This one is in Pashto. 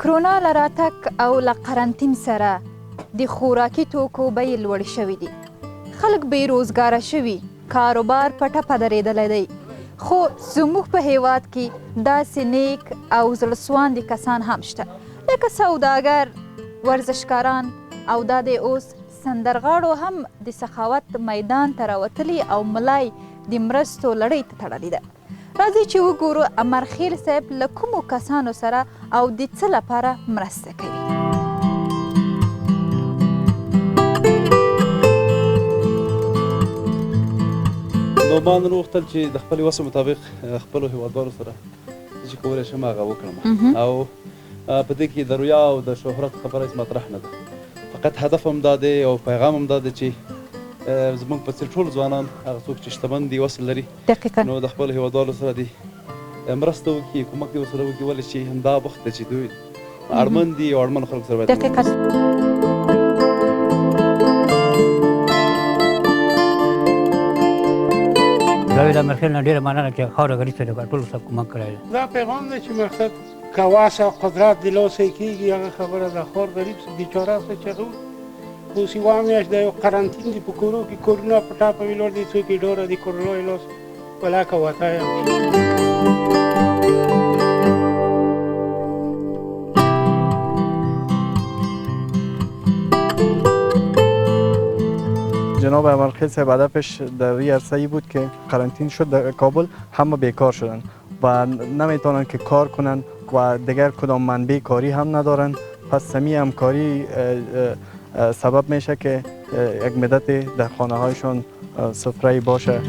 کرونا له راتګ او له قرنطین سره د خوراکي توکو بیې لوړې شوي دي. خلک بې روزګاره شوي، کاروبار په ټپه درېدلی دی. خو زموږ په هیواد کې داسې نیک او زړهسواندي کسان هم شته، لکه سوداګر، ورزشکاران او دا د اوس سندرغاړو هم د سخاوت میدان ته راوتلي او ملای د مرستو لړۍ ته تړلې ده. راځئ چې وګورو امرخیل صاحب له کومو کسانو سره او د څه لپاره مرسته کوي. نو ما نن وغوښتل چې د خپلې وسې مطابق خپلو هېوادوالو سره چې کولی شم هغه وکړم، او په دې کې د رویا او د شهرت خبره هېڅ مطرح نه ده. فقط هدف هم دا دی او پیغام هم دا دی چې زموږ په څېر ټول ځوانان هغه څوک چې شتمن دي، وسل لري، نو د خپلو هېوادوالو سره دي مرسته وکړي، کومک دې ورسره وکړي، ولې چې همدا وخت دی چې دوی اړمن دي او اړمنو خلکو سره باید دا امرخیل نه ډېره مننه چې خاوره غریب ته ټولو سره کومک کړی دی. دا پیغام دی چې مقصد که واس او قدرت د لاسه کېږي، هغه خبره ده. خوار غریب بیچاره است چې هغه اوس یوه میاشت د یو قرنطین دي په کورو کې، کورونا په ټاپه ویلوړ دي، څوک یې ډوره دي کورونا یې لاس ولاکه وتی یم. جناب امرخیل صاحب هدفش در این عرصه ای بود که قرنطین شد در کابل، همه بیکار شدن و نمیتونن که کار کنن و دیگر کدام منبع کاری هم ندارن. پس سمی همکاری سبب میشه که یک مدت در خانه هایشان سفره باشه.